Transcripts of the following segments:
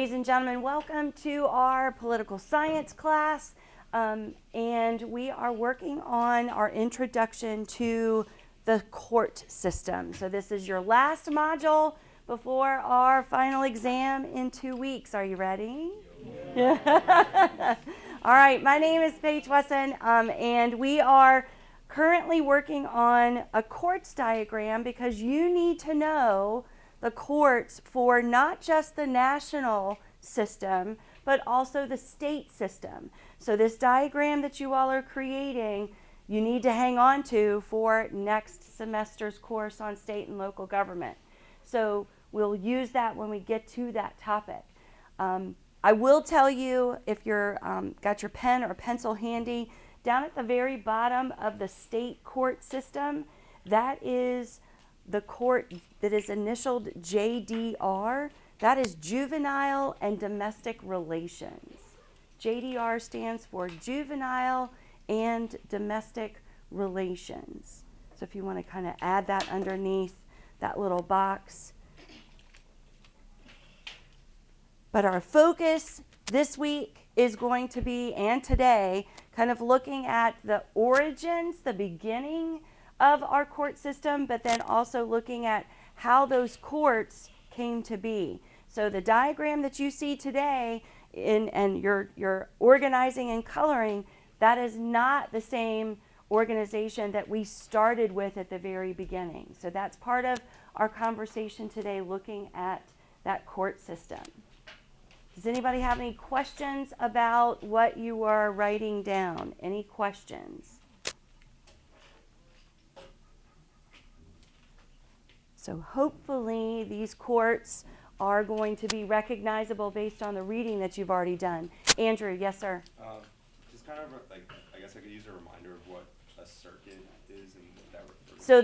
ladies and gentlemen, welcome to our political science class. And we are working on our introduction to the court system. So this is your last module before our final exam in 2 weeks. Are you ready? Yeah. All right, my name is Paige Wesson, and we are currently working on a courts diagram because you need to know the courts for not just the national system, but also the state system. So this diagram that you all are creating, you need to hang on to for next semester's course on state and local government. So we'll use that when we get to that topic. I will tell you, if you're got your pen or pencil handy, down at the very bottom of the state court system, that is the court that is initialed JDR. That is Juvenile and Domestic Relations. JDR stands for Juvenile and Domestic Relations. So if you want to kind of add that underneath that little box. But our focus this week is going to be, and today, kind of looking at the origins, the beginning of our court system, but then also looking at how those courts came to be. So the diagram that you see today and you're organizing and coloring, that is not the same organization that we started with at the very beginning. So that's part of our conversation today, looking at that court system. Does anybody have any questions about what you are writing down? Any questions? So hopefully these courts are going to be recognizable based on the reading that you've already done. Andrew, yes, sir? Just kind of like, I guess I could use a reminder of what a circuit is and what that refers to. So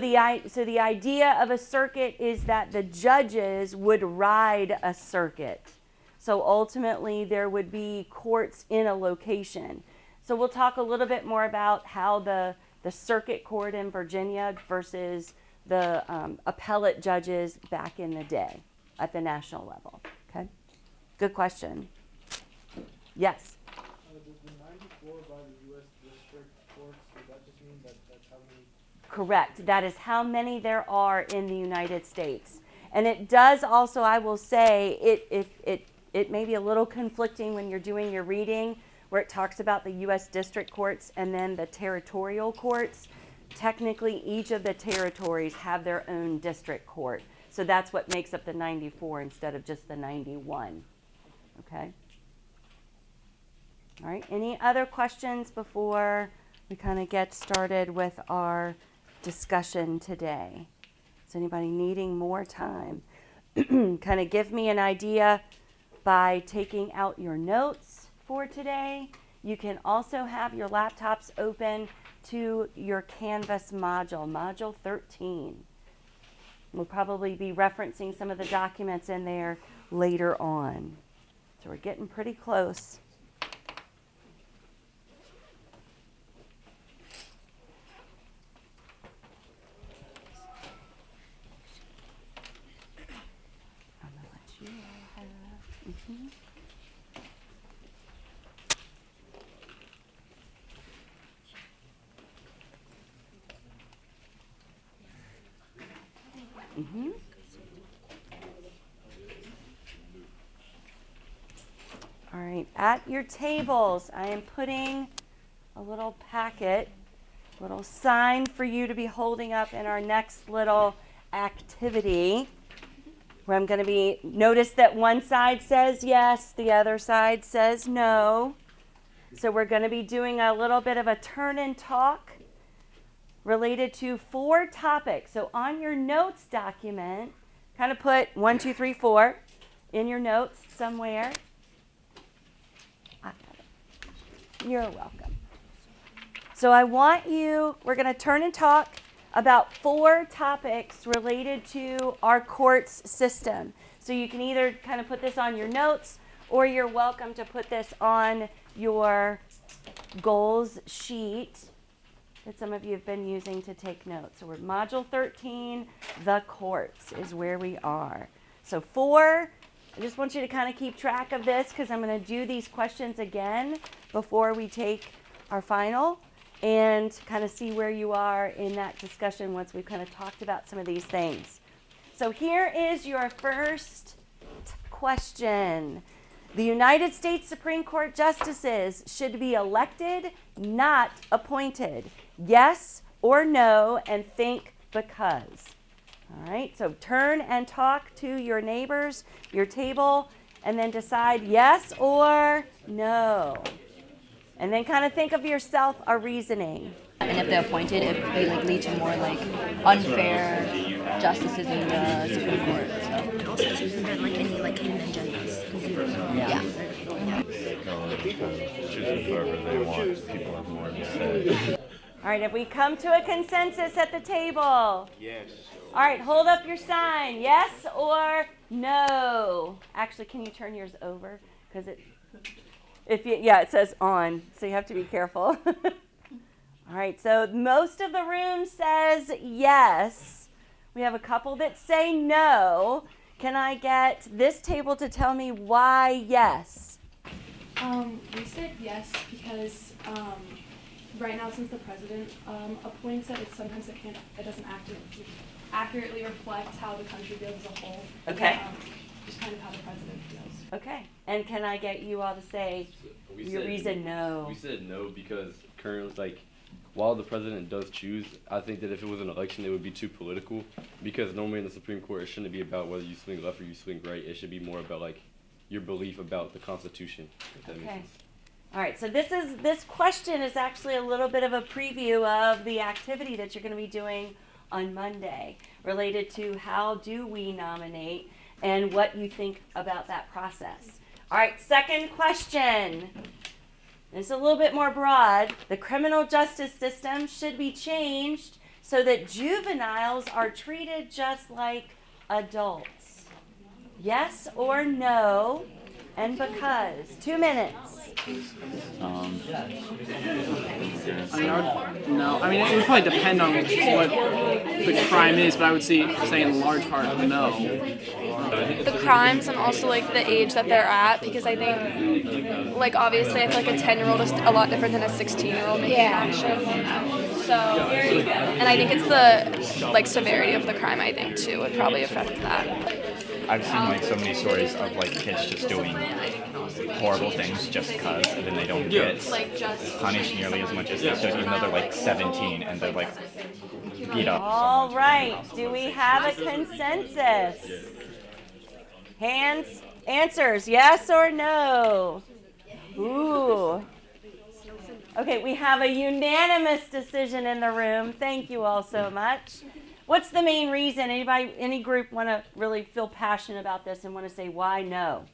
the idea of a circuit is that the judges would ride a circuit. So ultimately there would be courts in a location. So we'll talk a little bit more about how the circuit court in Virginia versus the appellate judges back in the day at the national level. Okay, good question. Yes? The 94 by the U.S. District Courts, does that just mean that that's how many? Correct. That is how many there are in the United States. And it does also, I will say, it may be a little conflicting when you're doing your reading, where it talks about the U.S. District Courts and then the territorial courts. Technically, each of the territories have their own district court. So that's what makes up the 94 instead of just the 91. Okay? All right, any other questions before we kind of get started with our discussion today? Is anybody needing more time? Kind of give me an idea by taking out your notes for today. You can also have your laptops open to your Canvas module, Module 13. We'll probably be referencing some of the documents in there later on. So we're getting pretty close. I'm going to let you all have. All right, at your tables, I am putting a little packet, little sign for you to be holding up in our next little activity, where I'm going to be, notice that one side says yes, the other side says no. So we're going to be doing a little bit of a turn and talk related to 4 topics. So on your notes document, kind of put 1, 2, 3, 4 in your notes somewhere. You're welcome. So I want you, we're going to turn and talk about 4 topics related to our courts system. So you can either kind of put this on your notes, or you're welcome to put this on your goals sheet that some of you have been using to take notes. So we're Module 13, the courts is where we are. So 4 I just want you to kind of keep track of this because I'm going to do these questions again before we take our final and kind of see where you are in that discussion once we've kind of talked about some of these things. So here is your first question. The United States Supreme Court justices should be elected, not appointed. Yes or no, and think because. All right, so turn and talk to your neighbors, your table, and then decide yes or no. And then kind of think of yourself a reasoning. And if they're appointed, it would like lead to more like unfair justices in the Supreme Court. So. Isn't there like any like hidden agendas? Yeah. Choosing whoever they want, people have more to say. All right, if we come to a consensus at the table. Yes. All right, hold up your sign. Yes or no? Actually, can you turn yours over? Because it says on, so you have to be careful. All right, so most of the room says yes. We have a couple that say no. Can I get this table to tell me why yes? We said yes because right now, since the president appoints it, it doesn't accurately reflect how the country feels as a whole. Okay. Just kind of how the president feels. Okay. And can I get you all to say your reason no? We said no because currently, like, while the president does choose, I think that if it was an election, it would be too political. Because normally in the Supreme Court, it shouldn't be about whether you swing left or you swing right. It should be more about like your belief about the Constitution. If that makes sense. All right, so this question is actually a little bit of a preview of the activity that you're going to be doing on Monday related to how do we nominate and what you think about that process. All right, second question. This is a little bit more broad. The criminal justice system should be changed so that juveniles are treated just like adults. Yes or no, and because. 2 minutes. No. I mean, it would probably depend on what the crime is, but I would say in large part, no. The crimes and also like the age that they're at, because I think, like obviously, I feel like a 10-year-old is a lot different than a 16-year-old making an action. So, and I think it's the like severity of the crime. I think too would probably affect that. I've seen like so many stories of like kids just doing horrible things just because, and then they don't get punished nearly as much as they should, even though they're like 17 and they're like beat up. All right, do we have a consensus? Hands, answers, yes or no? Ooh. Okay, we have a unanimous decision in the room. Thank you all so much. What's the main reason? Any group want to really feel passionate about this and want to say why no?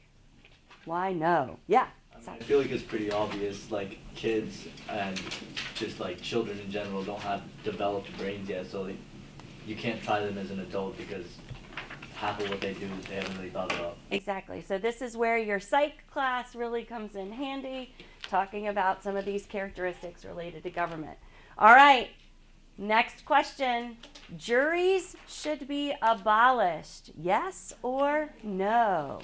Why no? Yeah. I feel like it's pretty obvious, like kids and just like children in general don't have developed brains yet, so you can't try them as an adult because half of what they do they haven't really thought about. Exactly. So this is where your psych class really comes in handy, talking about some of these characteristics related to government. All right. Next question. Juries should be abolished. Yes or no?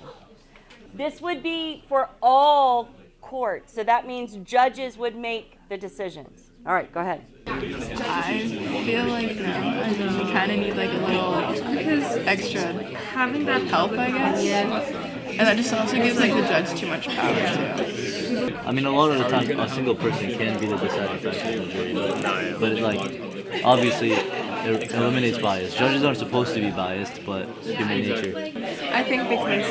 This would be for all courts. So that means judges would make the decisions. All right, go ahead. I feel like no. I don't know. We kind of need like a little extra having that help, I guess. Yeah. And that just also gives like the judge too much power too. I mean, a lot of the time, a single person can be the deciding factor in the jury, but like, obviously, it eliminates bias. Judges aren't supposed to be biased, but human nature. I think because,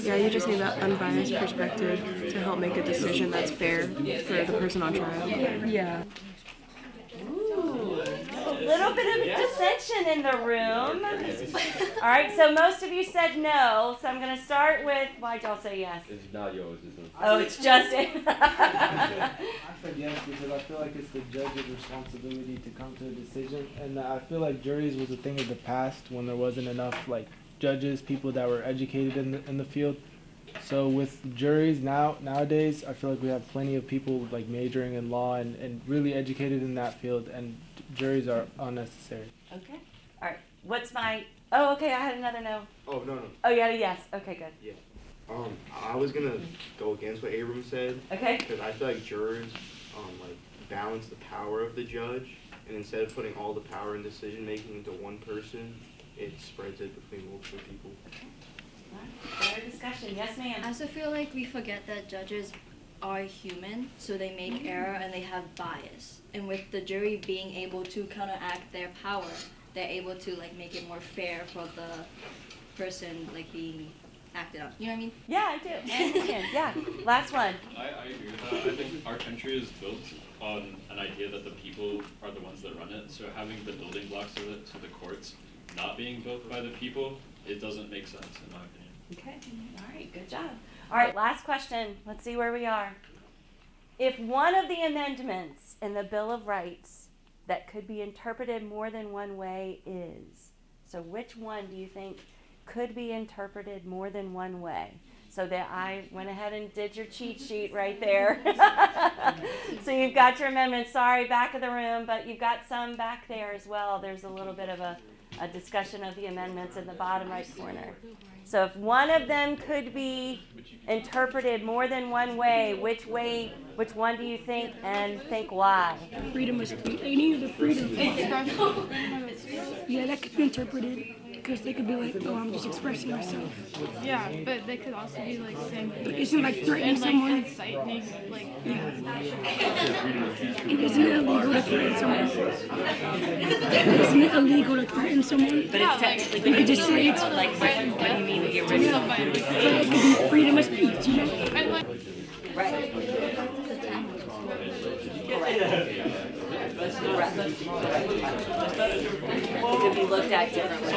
you just need that unbiased perspective to help make a decision that's fair for the person on trial. Yeah. Ooh, a little bit of dissension in the room. All right, so most of you said no, so I'm going to start with, why'd y'all say yes? It's not yours, isn't it? Oh, it's just it. I said yes because I feel like it's the judge's responsibility to come to a decision, and I feel like juries was a thing of the past when there wasn't enough like judges, people that were educated in the field. So with juries nowadays, I feel like we have plenty of people like majoring in law and really educated in that field, and juries are unnecessary. Okay. All right. What's my Oh, okay, I had another no. Oh, no. Oh, you had a yes. Okay, good. Yeah. I was gonna go against what Abram said. Okay. Because I feel like jurors, like, balance the power of the judge, and instead of putting all the power and decision making into one person, it spreads it between multiple people. Better discussion. Yes, ma'am. I also feel like we forget that judges are human, so they make error and they have bias. And with the jury being able to counteract their power, they're able to like make it more fair for the person like being acted on. You know what I mean? Yeah, I do. I understand. Yeah. Last one. I agree with that. I think our country is built on an idea that the people are the ones that run it. So having the building blocks of it to the courts not being built by the people, it doesn't make sense in my opinion. Okay. All right. Good job. All right. Last question. Let's see where we are. If one of the amendments in the Bill of Rights that could be interpreted more than one way is, so which one do you think could be interpreted more than one way? So that I went ahead and did your cheat sheet right there. So you've got your amendments. Sorry, back of the room, but you've got some back there as well. There's a little bit of a discussion of the amendments in the bottom right corner. So if one of them could be interpreted more than one way, which one do you think, and think why? Freedom of speech. They need the freedom. Yeah, that could be interpreted because they could be like, oh, I'm just expressing myself. Yeah, but they could also be like saying. But isn't like threatening someone? Inciting, like. Yeah. And isn't it illegal to threaten someone? Isn't it illegal to threaten someone? But it's technically you could just say it's like what do you mean with your original? But it could be freedom of speech, you know? Right. It could be looked at differently.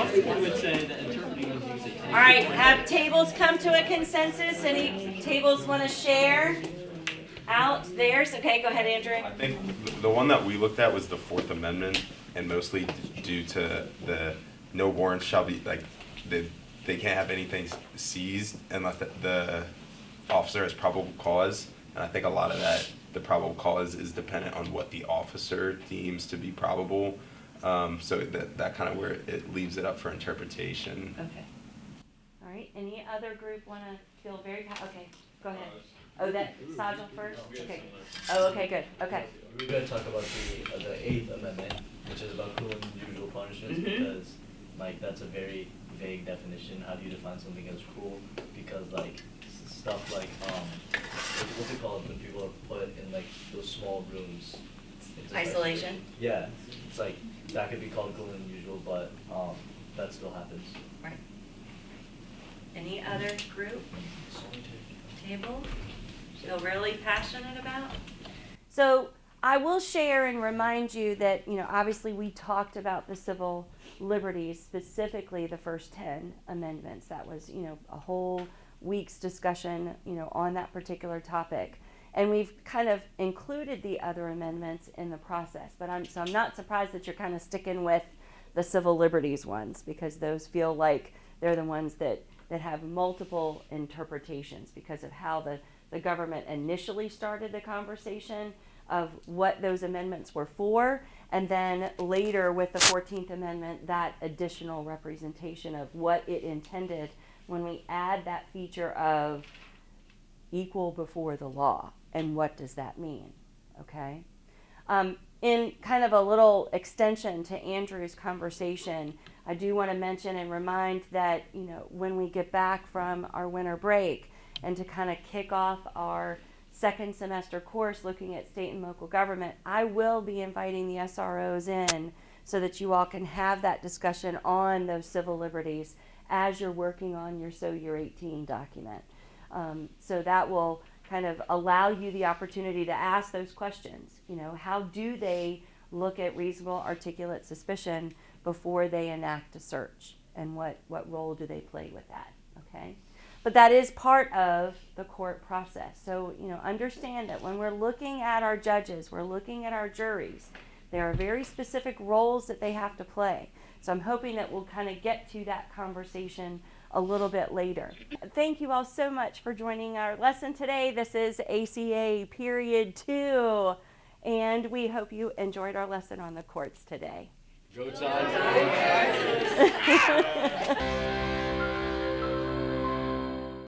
All right, have tables come to a consensus? Any tables want to share out theirs? Okay, go ahead, Andrew. I think the one that we looked at was the Fourth Amendment, and mostly due to the no warrants shall be, like, they can't have anything seized unless the officer has probable cause. And I think a lot of that, the probable cause is dependent on what the officer deems to be probable. So that kind of where it leaves it up for interpretation. Okay. All right. Any other group want to feel very okay? Go ahead. Oh, that Sajal first. Okay. Oh, okay. Good. Okay. We're going to talk about the Eighth Amendment, which is about cruel and unusual punishments, because like that's a very vague definition. How do you define something as cruel? Because like stuff like what's it called when people are put in like those small rooms? Isolation. Yeah, it's like that could be called cruel and unusual, but that still happens. Right. Any other group? Table? Feel really passionate about? So I will share and remind you that, obviously we talked about the civil liberties, specifically the first 10 amendments. That was, a whole week's discussion, on that particular topic. And we've kind of included the other amendments in the process. But I'm not surprised that you're kind of sticking with the civil liberties ones, because those feel like they're the ones that have multiple interpretations because of how the government initially started the conversation of what those amendments were for, and then later with the 14th Amendment, that additional representation of what it intended when we add that feature of equal before the law, and what does that mean, okay? In kind of a little extension to Andrew's conversation, I do want to mention and remind that, when we get back from our winter break and to kind of kick off our second semester course looking at state and local government, I will be inviting the SROs in so that you all can have that discussion on those civil liberties as you're working on your So You're 18 document. So that will kind of allow you the opportunity to ask those questions. How do they look at reasonable articulate suspicion before they enact a search? And what role do they play with that, okay? But that is part of the court process. So, understand that when we're looking at our judges, we're looking at our juries, there are very specific roles that they have to play. So I'm hoping that we'll kind of get to that conversation a little bit later. Thank you all so much for joining our lesson today. This is ACA Period 2, and we hope you enjoyed our lesson on the courts today. Go Tigers!